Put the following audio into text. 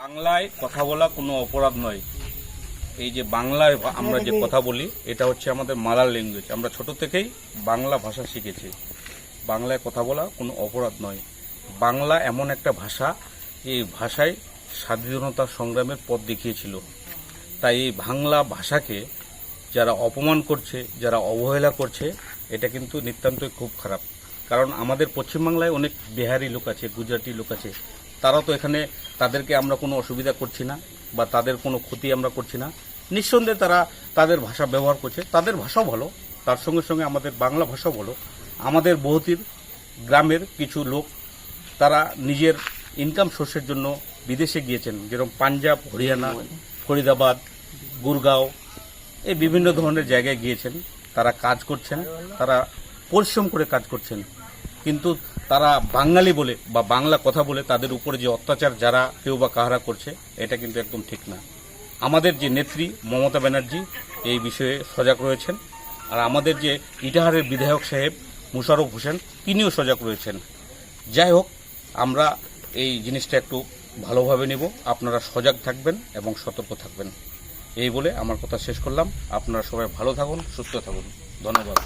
বাংলায় কথা বলা কোনো অপরাধ নয়। এই যে বাংলায় আমরা যে কথা বলি এটা হচ্ছে আমাদের মাদার ল্যাঙ্গুয়েজ। আমরা ছোট থেকেই বাংলা ভাষা শিখেছি। বাংলায় কথা বলা কোনো অপরাধ নয়। বাংলা এমন একটা ভাষা, এই ভাষায় স্বাধীনতা সংগ্রামের পথ দেখিয়েছিল। তাই এই বাংলা ভাষাকে যারা অপমান করছে, যারা অবহেলা করছে, এটা কিন্তু নিতান্তই খুব খারাপ। কারণ আমাদের পশ্চিমবাংলায় অনেক বিহারি লোক আছে, গুজরাটি লোক আছে, তারা তো এখানে, তাদেরকে আমরা কোনো অসুবিধা করছি না বা তাদের কোনো ক্ষতি আমরা করছি না। নিঃসন্দেহে তারা তাদের ভাষা ব্যবহার করছে, তাদের ভাষাও ভালো, তার সঙ্গে সঙ্গে আমাদের বাংলা ভাষাও ভালো। আমাদের বহুতির গ্রামের কিছু লোক তারা নিজের ইনকাম সোর্সের জন্য বিদেশে গিয়েছেন, যেরকম পাঞ্জাব, হরিয়ানা, ফরিদাবাদ, গুরগাঁও, এই বিভিন্ন ধরনের জায়গায় গিয়েছেন। তারা কাজ করছেন, তারা পরিশ্রম করে কাজ করছেন, কিন্তু তারা বাঙালি বলে বা বাংলা কথা বলে তাদের উপরে যে অত্যাচার যারা কেউ বা কাহারা করছে, এটা কিন্তু একদম ঠিক না। আমাদের যে নেত্রী মমতা ব্যানার্জি এই বিষয়ে সজাগ রয়েছেন, আর আমাদের যে ইটাহারের বিধায়ক সাহেব মুশারফ হোসেন তিনিও সজাগ রয়েছেন। যাই হোক, আমরা এই জিনিসটা একটু ভালোভাবে নেব। আপনারা সজাগ থাকবেন এবং সতর্ক থাকবেন, এই বলে আমার কথা শেষ করলাম। আপনারা সবাই ভালো থাকুন, সুস্থ থাকুন। ধন্যবাদ।